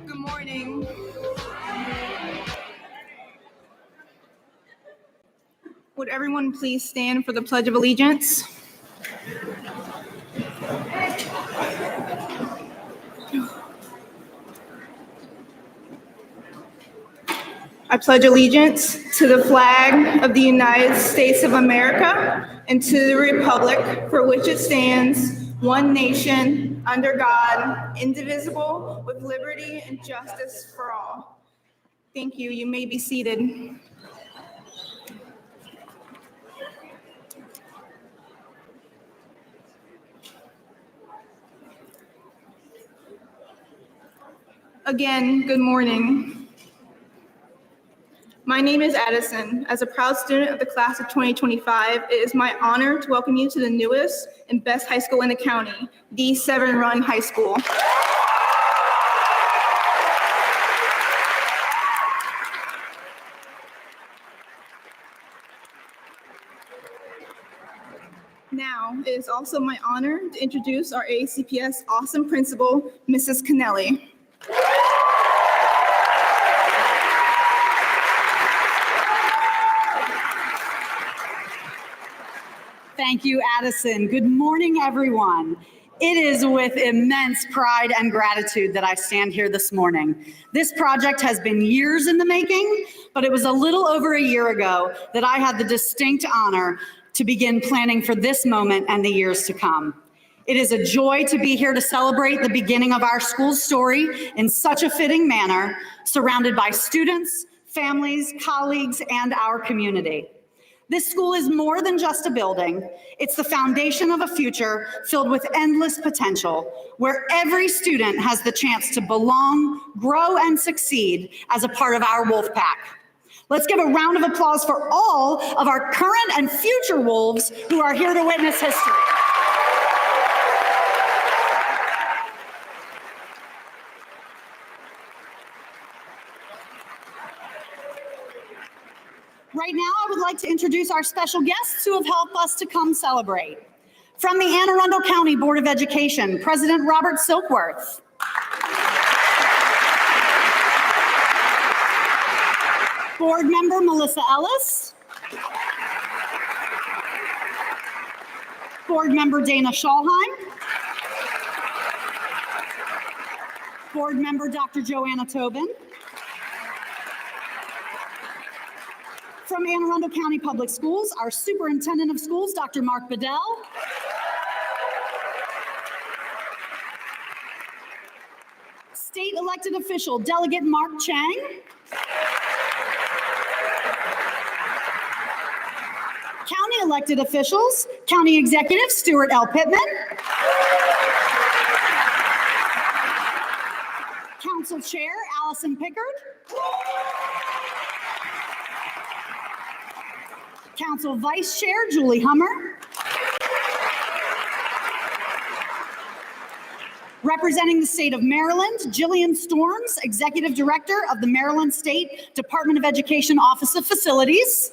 Good morning. Would everyone please stand for the Pledge of Allegiance? I pledge allegiance to the flag of the United States of America and to the republic for which it stands, one nation, under God, indivisible, with liberty and justice for all. Thank you. You may be seated. Again, good morning. My name is Addison. As a proud student of the class of 2025, it is my honor to welcome you to the newest and best high school in the county, the Severn High School. Now, it is also my honor to introduce our ACPS awesome principal, Mrs. Kennelly. Thank you, Addison. Good morning, everyone. It is with immense pride and gratitude that I stand here this morning. This project has been years in the making, but it was a little over a year ago that I had the distinct honor to begin planning for this moment and the years to come. It is a joy to be here to celebrate the beginning of our school's story in such a fitting manner, surrounded by students, families, colleagues, and our community. This school is more than just a building. It's the foundation of a future filled with endless potential, where every student has the chance to belong, grow, and succeed as a part of our Wolf Pack. Let's give a round of applause for all of our current and future Wolves who are here to witness history. Right now, I would like to introduce our special guests who have helped us to come celebrate. From the Anne Arundel County Board of Education, President Robert Silkworth. Board Member Melissa Ellis. Board Member Dana Schalheim. Board Member Dr. Joanna Tobin. From Anne Arundel County Public Schools, our Superintendent of Schools, Dr. Mark Bedell. State elected official, Delegate Mark Chang. County elected officials, County Executive Stuart L. Pittman. Council Chair, Allison Pickard. Council Vice Chair, Julie Hummer. Representing the state of Maryland, Jillian Storms, Executive Director of the Maryland State Department of Education Office of Facilities.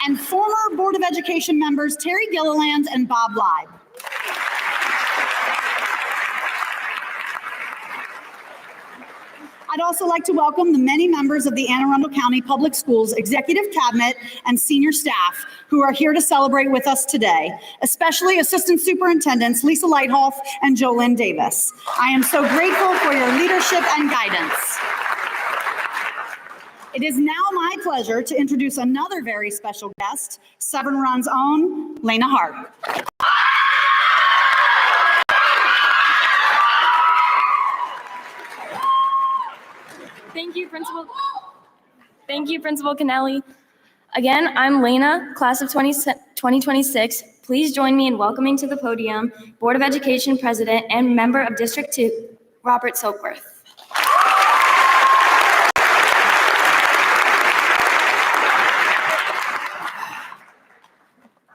And former Board of Education members Terry Gilliland and Bob Leib. I'd also like to welcome the many members of the Anne Arundel County Public Schools Executive Cabinet and senior staff who are here to celebrate with us today, especially Assistant Superintendents Lisa Lighthoff and Jolynn Davis. I am so grateful for your leadership and guidance. It is now my pleasure to introduce another very special guest, Severn Run's own Lena Hart. Thank you, Principal Kennelly. Again, I'm Lena, class of 2026. Please join me in welcoming to the podium Board of Education President and member of District 2, Robert Silkworth.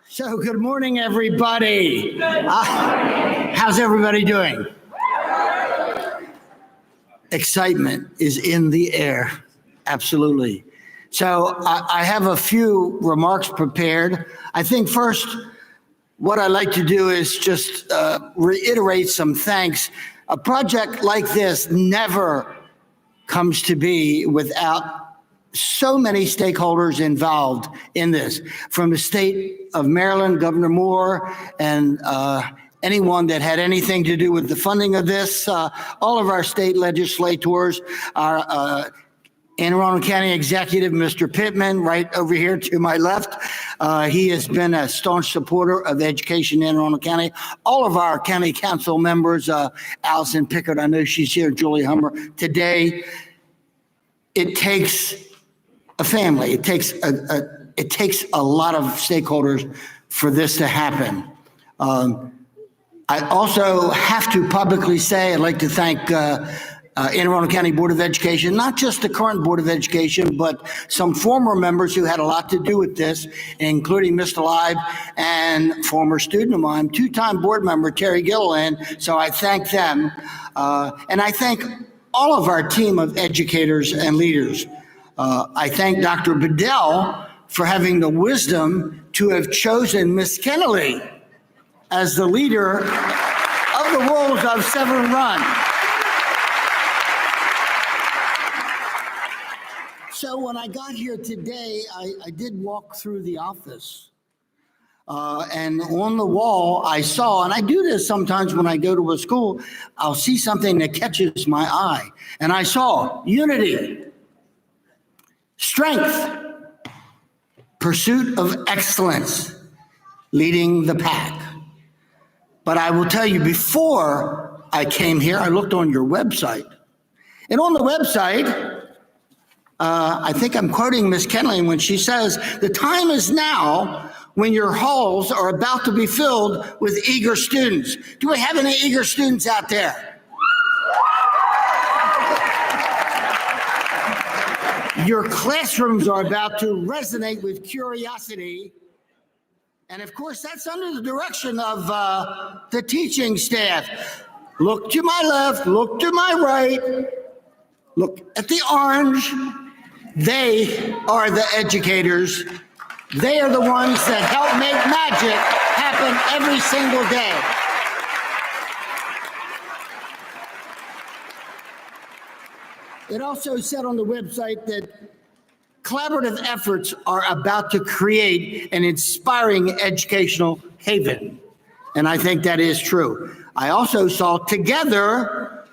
So good morning, everybody. How's everybody doing? Excitement is in the air. Absolutely. So I have a few remarks prepared. I think first, what I'd like to do is just reiterate some thanks. A project like this never comes to be without so many stakeholders involved in this, from the state of Maryland, Governor Moore, and anyone that had anything to do with the funding of this, all of our state legislators, our Anne Arundel County Executive, Mr. Pittman, right over here to my left. He has been a staunch supporter of education in Anne Arundel County. All of our county council members, Allison Pickard, I know she's here, Julie Hummer. Today, it takes a family. It takes a lot of stakeholders for this to happen. I also have to publicly say I'd like to thank Anne Arundel County Board of Education, not just the current Board of Education, but some former members who had a lot to do with this, including Mr. Live and former student of mine, two-time board member Terry Gilliland. So I thank them. And I thank all of our team of educators and leaders. I thank Dr. Bedell for having the wisdom to have chosen Miss Kennelly as the leader of the Wolves of Severn Run. So when I got here today, I did walk through the office. And on the wall, I saw, and I do this sometimes when I go to a school, I'll see something that catches my eye. And I saw unity, strength, pursuit of excellence, leading the pack. But I will tell you, before I came here, I looked on your website. And on the website, I think I'm quoting Ms. Kenley when she says, the time is now when your halls are about to be filled with eager students. Do we have any eager students out there? Your classrooms are about to resonate with curiosity. And of course, that's under the direction of the teaching staff. Look to my left, look to my right, look at the orange. They are the educators. They are the ones that help make magic happen every single day. It also said on the website that collaborative efforts are about to create an inspiring educational haven. And I think that is true. I also saw together,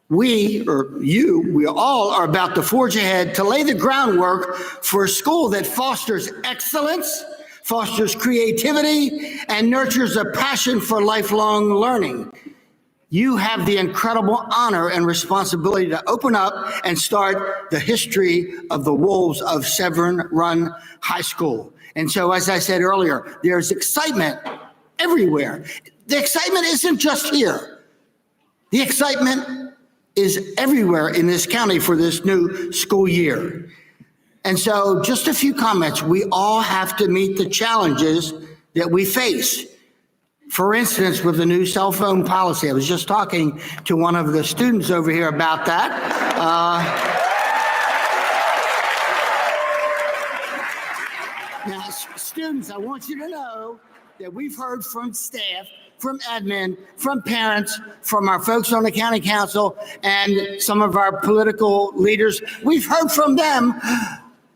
we all are about to forge ahead to lay the groundwork for a school that fosters excellence, fosters creativity, and nurtures a passion for lifelong learning. You have the incredible honor and responsibility to open up and start the history of the Wolves of Severn Run High School. And so, as I said earlier, there's excitement everywhere. The excitement isn't just here. The excitement is everywhere in this county for this new school year. And so just a few comments. We all have to meet the challenges that we face. For instance, with the new cell phone policy, I was just talking to one of the students over here about that. Now, students, I want you to know that we've heard from staff, from admin, from parents, from our folks on the county council, and some of our political leaders. We've heard from them.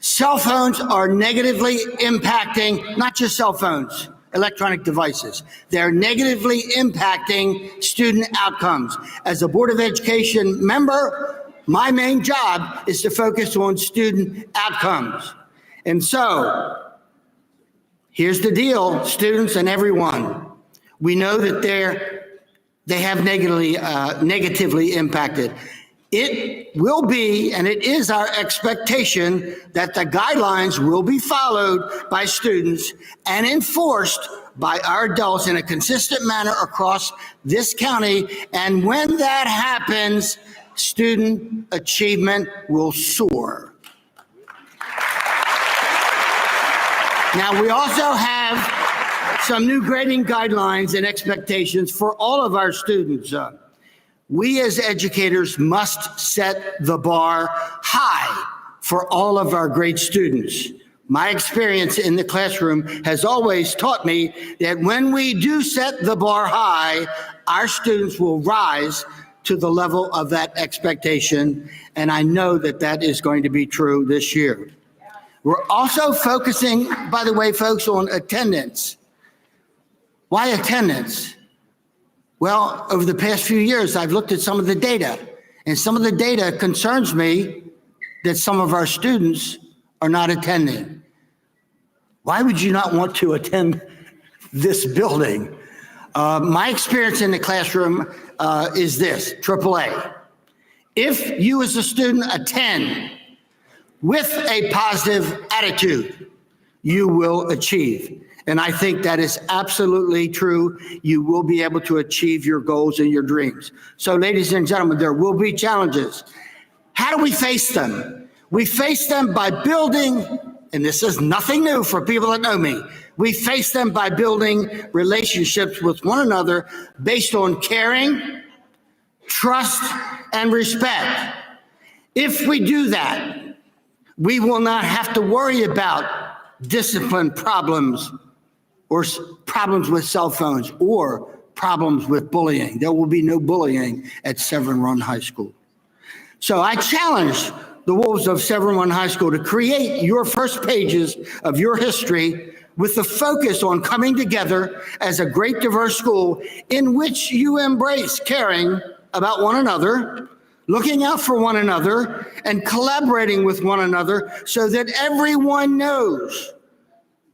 Cell phones are negatively impacting, not just cell phones, electronic devices. They're negatively impacting student outcomes. As a Board of Education member, my main job is to focus on student outcomes. And so, here's the deal, students and everyone. We know that they have negatively impacted. It will be, and it is our expectation that the guidelines will be followed by students and enforced by our adults in a consistent manner across this county. And when that happens, student achievement will soar. Now, we also have some new grading guidelines and expectations for all of our students. We as educators must set the bar high for all of our great students. My experience in the classroom has always taught me that when we do set the bar high, our students will rise to the level of that expectation. And I know that that is going to be true this year. We're also focusing, by the way, folks, on attendance. Why attendance? Well, over the past few years, I've looked at some of the data, and some of the data concerns me that some of our students are not attending. Why would you not want to attend this building? My experience in the classroom is this, AAA. If you as a student attend with a positive attitude, you will achieve. And I think that is absolutely true. You will be able to achieve your goals and your dreams. So ladies and gentlemen, there will be challenges. How do we face them? We face them by building, and this is nothing new for people that know me, we face them by building relationships with one another based on caring, trust, and respect. If we do that, we will not have to worry about discipline problems or problems with cell phones or problems with bullying. There will be no bullying at Severn Run High School. So I challenge the Wolves of Severn Run High School to create your first pages of your history with the focus on coming together as a great diverse school in which you embrace caring about one another, looking out for one another, and collaborating with one another so that everyone knows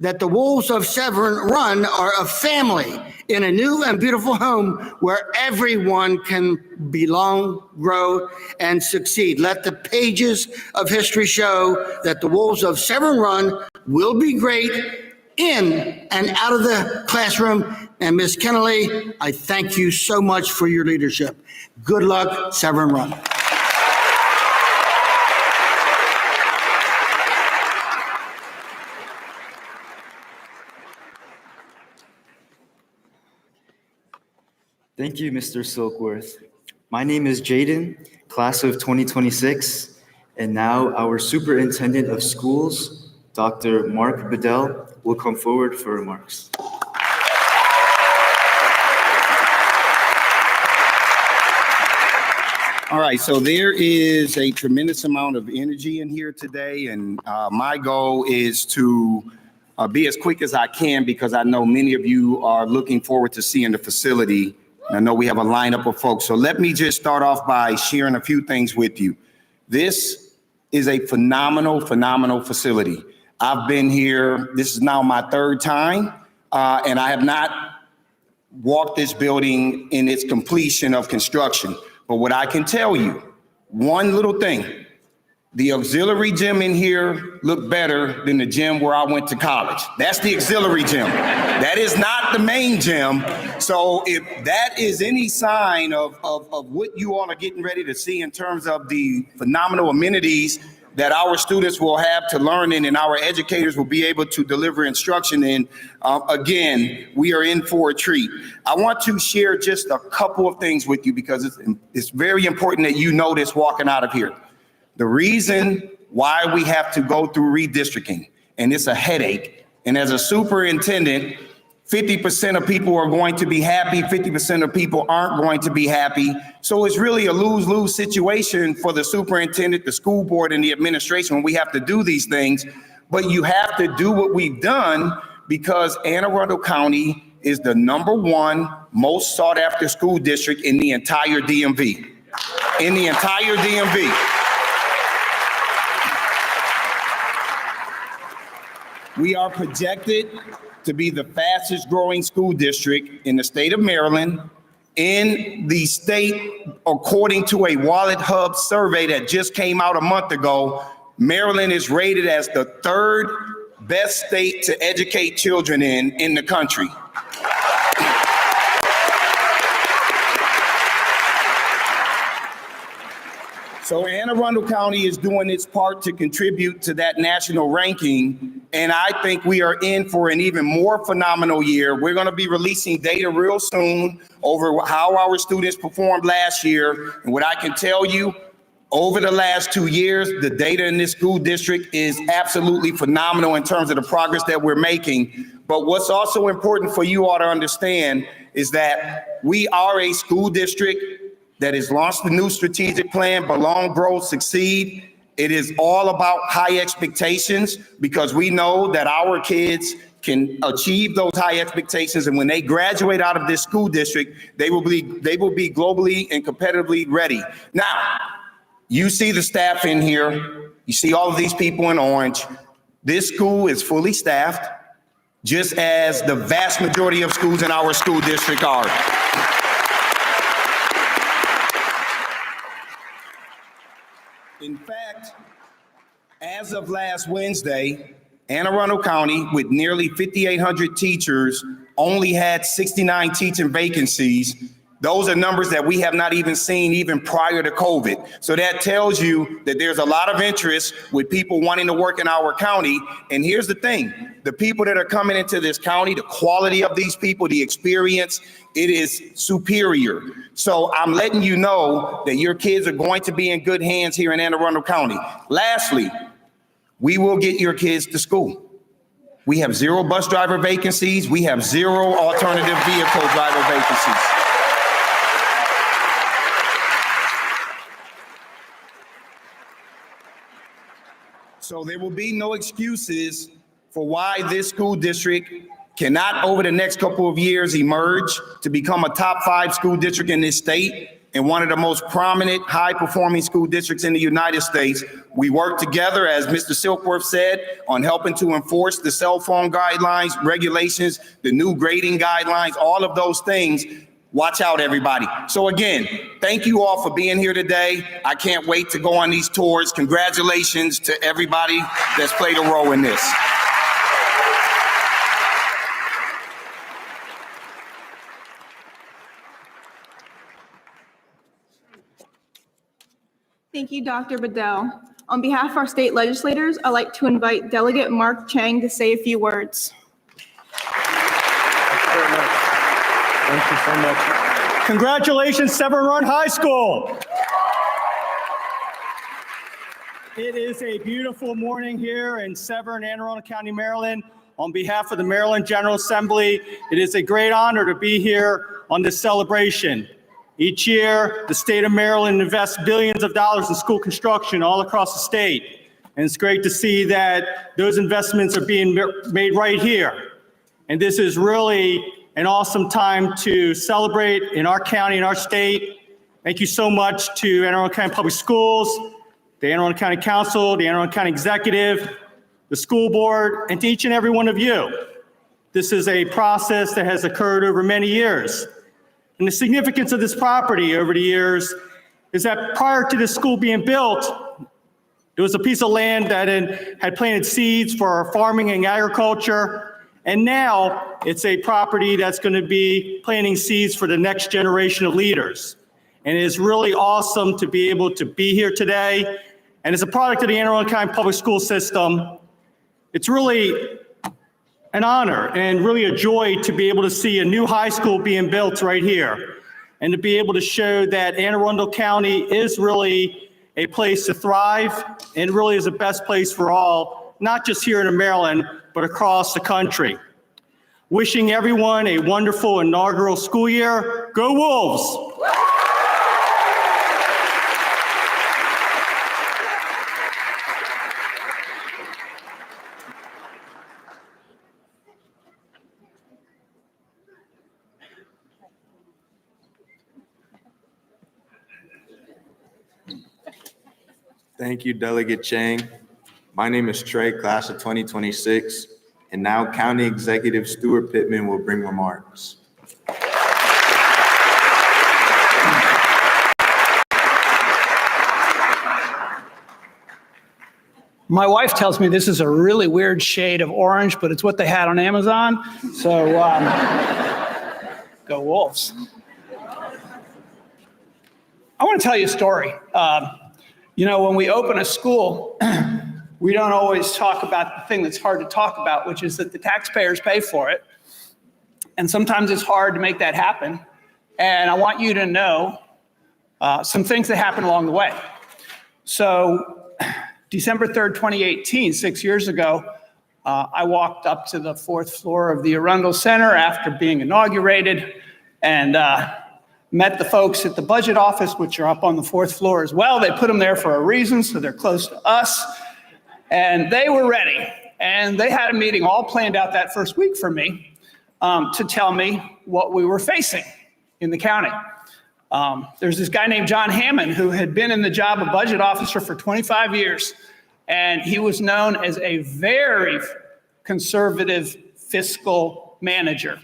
that the Wolves of Severn Run are a family in a new and beautiful home where everyone can belong, grow, and succeed. Let the pages of history show that the Wolves of Severn Run will be great in and out of the classroom. And Ms. Kennelly, I thank you so much for your leadership. Good luck, Severn Run. Thank you, Mr. Silkworth. My name is Jaden, class of 2026, and now our Superintendent of Schools, Dr. Mark Bedell, will come forward for remarks. All right, so there is a tremendous amount of energy in here today, and my goal is to be as quick as I can because I know many of you are looking forward to seeing the facility. I know we have a lineup of folks, so let me just start off by sharing a few things with you. This is a phenomenal facility. I've been here, this is now my third time, and I have not walked this building in its completion of construction. But what I can tell you, one little thing, the auxiliary gym in here looked better than the gym where I went to college. That's the auxiliary gym. That is not the main gym. So if that is any sign of what you all are getting ready to see in terms of the phenomenal amenities that our students will have to learn in and our educators will be able to deliver instruction in, again, we are in for a treat. I want to share just a couple of things with you because it's very important that you know this walking out of here. The reason why we have to go through redistricting, and it's a headache, and as a superintendent, 50% of people are going to be happy, 50% of people aren't going to be happy. So it's really a lose-lose situation for the superintendent, the school board, and the administration when we have to do these things. But you have to do what we've done because Anne Arundel County is the #1 most sought after school district in the entire DMV. In the entire DMV. We are projected to be the fastest growing school district in the state of Maryland. In the state, according to a Wallet Hub survey that just came out a month ago, Maryland is rated as the 3rd best state to educate children in the country. So Anne Arundel County is doing its part to contribute to that national ranking, and I think we are in for an even more phenomenal year. We're going to be releasing data real soon over how our students performed last year, and what I can tell you, over the last 2 years, the data in this school district is absolutely phenomenal in terms of the progress that we're making. But what's also important for you all to understand is that we are a school district that has launched the new strategic plan, Belong, Grow, Succeed. It is all about high expectations because we know that our kids can achieve those high expectations, and when they graduate out of this school district, they will be globally and competitively ready. Now, you see the staff in here. You see all of these people in orange. This school is fully staffed, just as the vast majority of schools in our school district are. In fact, as of last Wednesday, Anne Arundel County, with nearly 5,800 teachers, only had 69 teaching vacancies. Those are numbers that we have not even seen even prior to COVID. So that tells you that there's a lot of interest with people wanting to work in our county. And here's the thing, the people that are coming into this county, the quality of these people, the experience, it is superior. So I'm letting you know that your kids are going to be in good hands here in Anne Arundel County. Lastly, we will get your kids to school. We have 0 bus driver vacancies. We have 0 alternative vehicle driver vacancies. So there will be no excuses for why this school district cannot, over the next couple of years, emerge to become a top 5 school district in this state and one of the most prominent, high-performing school districts in the United States. We work together, as Mr. Silkworth said, on helping to enforce the cell phone guidelines, regulations, the new grading guidelines, all of those things. Watch out, everybody. So again, thank you all for being here today. I can't wait to go on these tours. Congratulations to everybody that's played a role in this. Thank you, Dr. Bedell. On behalf of our state legislators, I'd like to invite Delegate Mark Chang to say a few words. Thank you so much. Congratulations, Severn Run High School. It is a beautiful morning here in Severn, Anne Arundel County, Maryland. On behalf of the Maryland General Assembly, it is a great honor to be here on this celebration. Each year, the state of Maryland invests billions of dollars in school construction all across the state. And it's great to see that those investments are being made right here. And this is really an awesome time to celebrate in our county, in our state. Thank you so much to Anne Arundel County Public Schools, the Anne Arundel County Council, the Anne Arundel County Executive, the school board, and to each and every one of you. This is a process that has occurred over many years. And the significance of this property over the years is that prior to this school being built, it was a piece of land that had planted seeds for farming and agriculture. And now it's a property that's going to be planting seeds for the next generation of leaders. And it is really awesome to be able to be here today. And as a product of the Anne Arundel County Public School System, it's really an honor and really a joy to be able to see a new high school being built right here. And to be able to show that Anne Arundel County is really a place to thrive and really is the best place for all, not just here in Maryland, but across the country. Wishing everyone a wonderful inaugural school year. Go Wolves! Thank you, Delegate Chang. My name is Trey, class of 2026, and now County Executive Stuart Pittman will bring remarks. My wife tells me this is a really weird shade of orange, but it's what they had on Amazon. So go Wolves. I want to tell you a story. When we open a school, we don't always talk about the thing that's hard to talk about, which is that the taxpayers pay for it. And sometimes it's hard to make that happen. And I want you to know some things that happened along the way. So December 3rd, 2018, 6 years ago, I walked up to the 4th floor of the Arundel Center after being inaugurated and met the folks at the budget office, which are up on the 4th floor as well. They put them there for a reason, so they're close to us. And they were ready. And they had a meeting all planned out that first week for me to tell me what we were facing in the county. There's this guy named John Hammond who had been in the job of budget officer for 25 years. And he was known as a very conservative fiscal manager.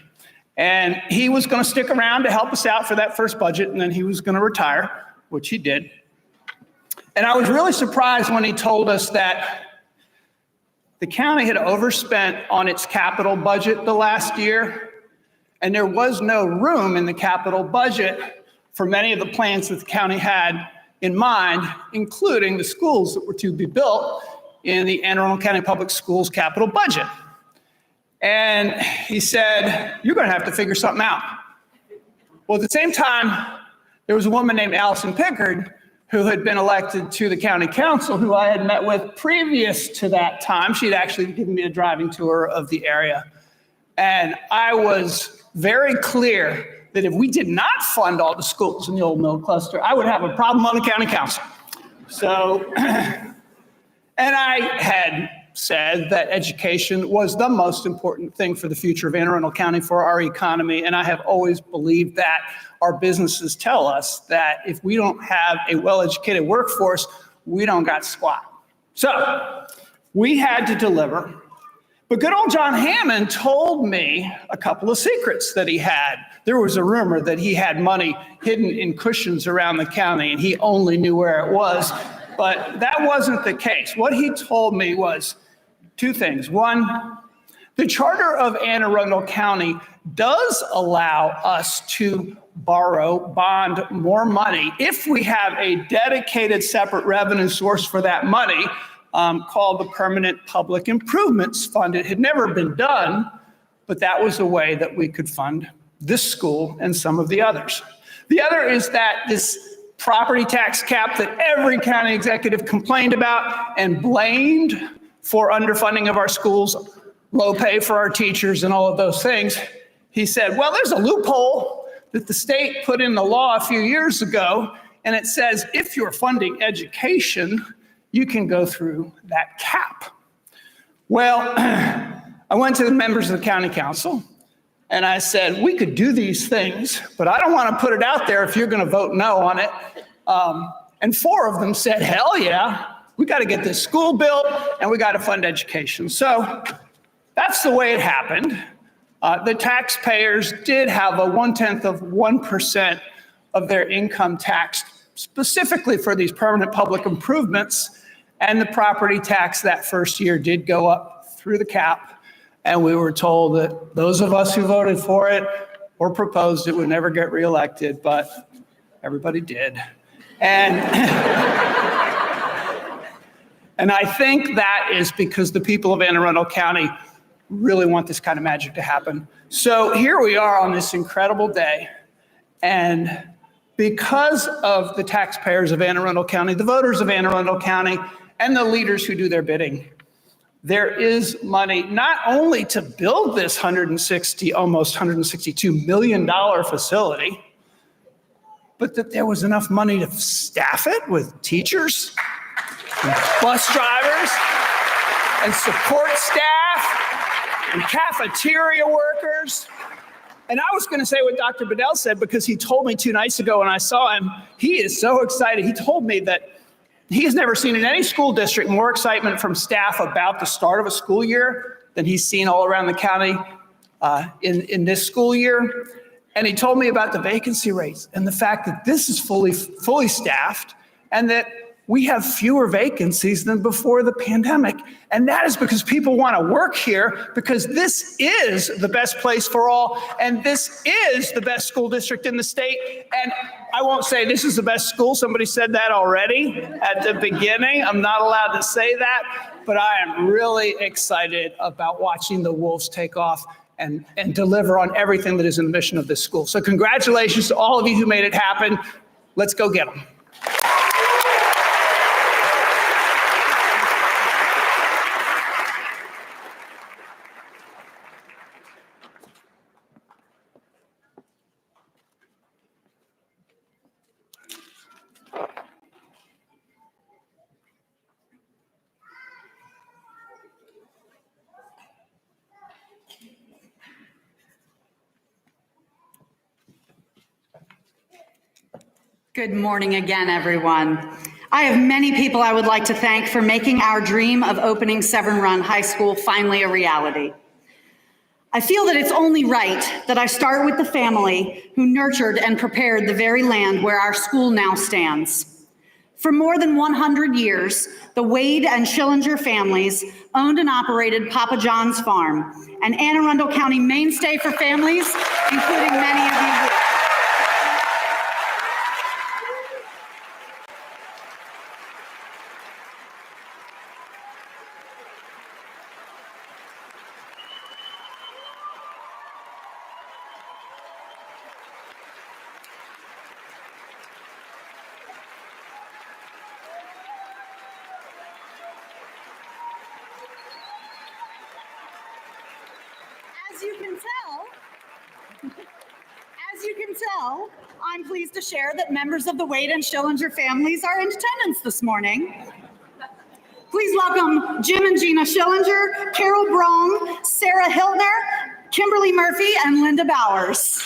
And he was going to stick around to help us out for that first budget, and then he was going to retire, which he did. And I was really surprised when he told us that the county had overspent on its capital budget the last year, and there was no room in the capital budget for many of the plans that the county had in mind, including the schools that were to be built in the Anne Arundel County Public Schools capital budget. And he said, you're going to have to figure something out. Well, at the same time, there was a woman named Allison Pickard who had been elected to the county council, who I had met with previous to that time. She'd actually given me a driving tour of the area. And I was very clear that if we did not fund all the schools in the Old Mill Cluster, I would have a problem on the county council. So, and I had said that education was the most important thing for the future of Anne Arundel County, for our economy. And I have always believed that. Our businesses tell us that if we don't have a well-educated workforce, we don't got squat. So we had to deliver. But good old John Hammond told me a couple of secrets that he had. There was a rumor that he had money hidden in cushions around the county, and he only knew where it was. But that wasn't the case. What he told me was two things. One, the charter of Anne Arundel County does allow us to bond more money if we have a dedicated separate revenue source for that money, called the Permanent Public Improvements Fund. It had never been done, but that was a way that we could fund this school and some of the others. The other is that this property tax cap that every county executive complained about and blamed for underfunding of our schools, low pay for our teachers, and all of those things. He said, well, there's a loophole that the state put in the law a few years ago, and it says if you're funding education, you can go through that cap. Well, I went to the members of the county council, and I said, we could do these things, but I don't want to put it out there if you're going to vote no on it. And four of them said, hell yeah, we got to get this school built, and we got to fund education. So that's the way it happened. The taxpayers did have a 0.1% of their income taxed specifically for these permanent public improvements, and the property tax that first year did go up through the cap, and we were told that those of us who voted for it or proposed it would never get reelected, but everybody did. And, and I think that is because the people of Anne Arundel County really want this kind of magic to happen. So here we are on this incredible day, and because of the taxpayers of Anne Arundel County, the voters of Anne Arundel County, and the leaders who do their bidding, there is money not only to build this almost $162 million facility, but that there was enough money to staff it with teachers, and bus drivers, and support staff, and cafeteria workers. And I was going to say what Dr. Bedell said, because he told me 2 nights ago when I saw him, he is so excited. He told me that he has never seen in any school district more excitement from staff about the start of a school year than he's seen all around the county in this school year. And he told me about the vacancy rates and the fact that this is fully staffed, and that we have fewer vacancies than before the pandemic. And that is because people want to work here, because this is the best place for all. And this is the best school district in the state. And I won't say this is the best school. Somebody said that already at the beginning. I'm not allowed to say that, but I am really excited about watching the Wolves take off and deliver on everything that is in the mission of this school. So congratulations to all of you who made it happen. Let's go get them. Good morning again, everyone. I have many people I would like to thank for making our dream of opening Severn Run High School finally a reality. I feel that it's only right that I start with the family who nurtured and prepared the very land where our school now stands. For more than 100 years, the Wade and Schillinger families owned and operated Papa John's Farm, an Anne Arundel County mainstay for families, including many of you here. As you can tell, I'm pleased to share that members of the Wade and Schillinger families are in attendance this morning. Please welcome Jim and Gina Schillinger, Carol Brong, Sarah Hiltner, Kimberly Murphy, and Linda Bowers.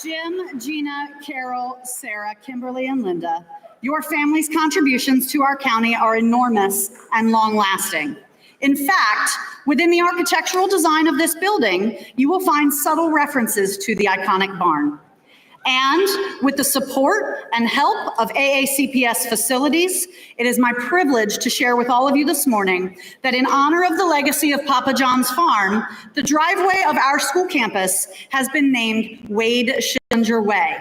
Jim, Gina, Carol, Sarah, Kimberly, and Linda, your family's contributions to our county are enormous and long-lasting. In fact, within the architectural design of this building, you will find subtle references to the iconic barn. And with the support and help of AACPS facilities, it is my privilege to share with all of you this morning that in honor of the legacy of Papa John's Farm, the driveway of our school campus has been named Wade Schillinger Way.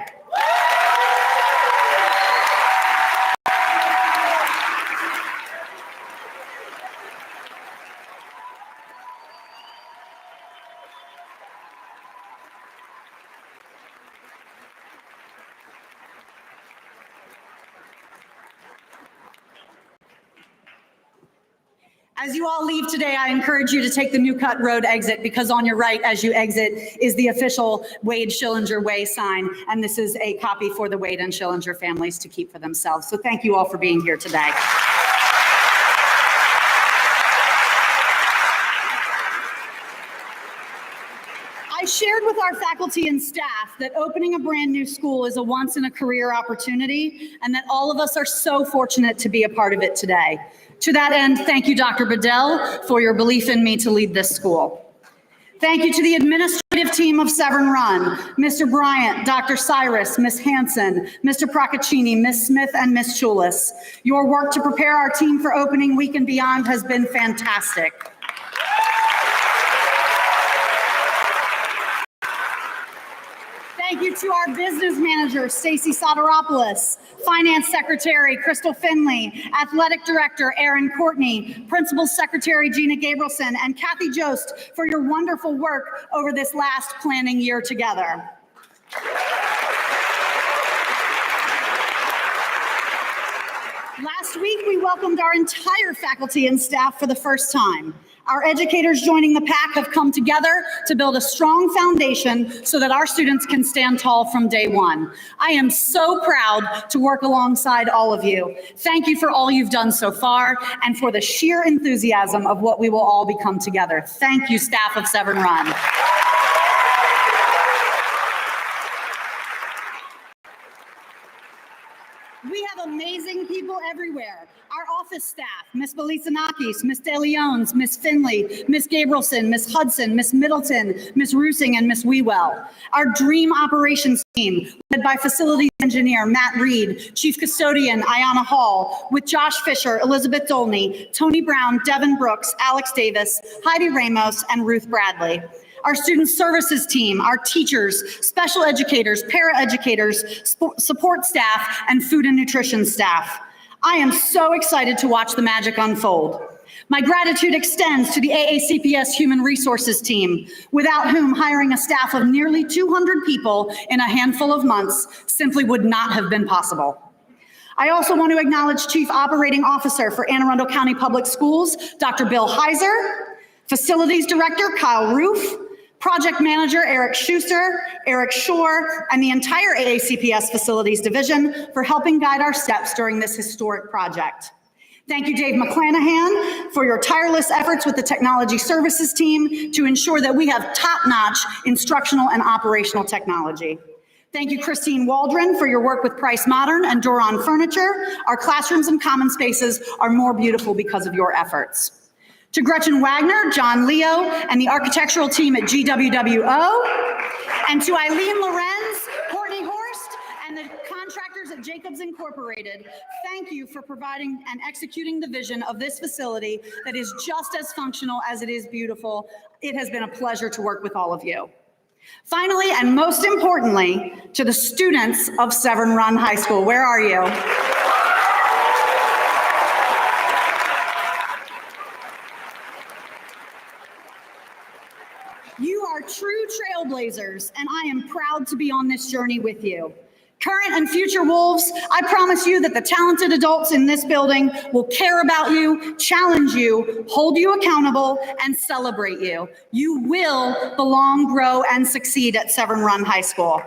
As you all leave today, I encourage you to take the New Cut Road exit, because on your right as you exit is the official Wade Schillinger Way sign, and this is a copy for the Wade and Schillinger families to keep for themselves. So thank you all for being here today. I shared with our faculty and staff that opening a brand new school is a once-in-a-career opportunity, and that all of us are so fortunate to be a part of it today. To that end, thank you, Dr. Bedell, for your belief in me to lead this school. Thank you to the administrative team of Severn Run, Mr. Bryant, Dr. Cyrus, Ms. Hanson, Mr. Procaccini, Ms. Smith, and Ms. Chulis. Your work to prepare our team for opening week and beyond has been fantastic. Thank you to our business manager, Stacy Soteropoulos, Finance Secretary, Crystal Finley, Athletic Director, Erin Courtney, Principal Secretary, Gina Gabrielson, and Kathy Jost for your wonderful work over this last planning year together. Last week, we welcomed our entire faculty and staff for the first time. Our educators joining the pack have come together to build a strong foundation so that our students can stand tall from day one. I am so proud to work alongside all of you. Thank you for all you've done so far and for the sheer enthusiasm of what we will all become together. Thank you, staff of Severn Run. We have amazing people everywhere. Our office staff, Ms. Belisanakis, Ms. DeLeons, Ms. Finley, Ms. Gabrielson, Ms. Hudson, Ms. Middleton, Ms. Roosing, and Ms. Wewell. Our dream operations team, led by facilities engineer Matt Reed, chief custodian Ayanna Hall, with Josh Fisher, Elizabeth Dolney, Tony Brown, Devin Brooks, Alex Davis, Heidi Ramos, and Ruth Bradley. Our student services team, our teachers, special educators, paraeducators, support staff, and food and nutrition staff. I am so excited to watch the magic unfold. My gratitude extends to the AACPS Human Resources team, without whom hiring a staff of nearly 200 people in a handful of months simply would not have been possible. I also want to acknowledge Chief Operating Officer for Anne Arundel County Public Schools, Dr. Bill Heiser, Facilities Director Kyle Roof, Project Manager Eric Schuster, Eric Shore, and the entire AACPS Facilities Division for helping guide our steps during this historic project. Thank you, Dave McClanahan, for your tireless efforts with the technology services team to ensure that we have top-notch instructional and operational technology. Thank you, Christine Waldron, for your work with Price Modern and Doron Furniture. Our classrooms and common spaces are more beautiful because of your efforts. To Gretchen Wagner, John Leo, and the architectural team at GWWO, and to Eileen Lorenz, Courtney Horst, and the contractors at Jacobs Incorporated, thank you for providing and executing the vision of this facility that is just as functional as it is beautiful. It has been a pleasure to work with all of you. Finally, and most importantly, to the students of Severn Run High School. Where are you? You are true trailblazers, and I am proud to be on this journey with you. Current and future Wolves, I promise you that the talented adults in this building will care about you, challenge you, hold you accountable, and celebrate you. You will belong, grow, and succeed at Severn Run High School.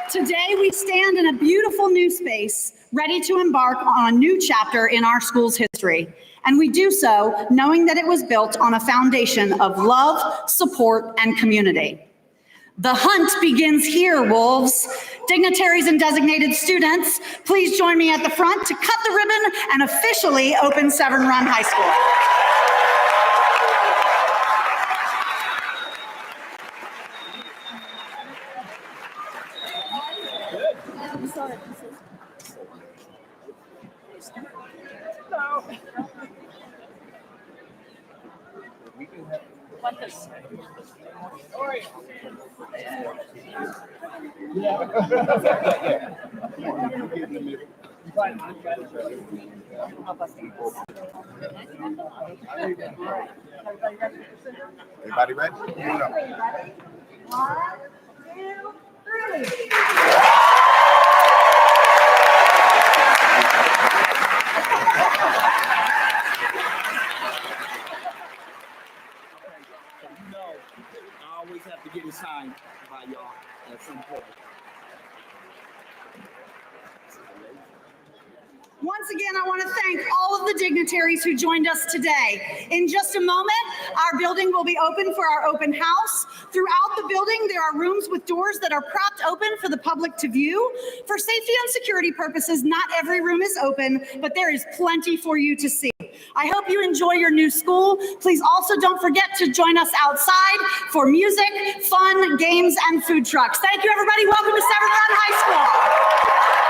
Today, we stand in a beautiful new space, ready to embark on a new chapter in our school's history. And we do so knowing that it was built on a foundation of love, support, and community. The hunt begins here, Wolves. Dignitaries and designated students, please join me at the front to cut the ribbon and officially open Severn Run High School. Everybody ready? Here we go. 1, 2, 3. I always have to get it signed by y'all at some point. Once again, I want to thank all of the dignitaries who joined us today. In just a moment, our building will be open for our open house. Throughout the building, there are rooms with doors that are propped open for the public to view. For safety and security purposes, not every room is open, but there is plenty for you to see. I hope you enjoy your new school. Please also don't forget to join us outside for music, fun, games, and food trucks. Thank you, everybody. Welcome to Severn Run High School.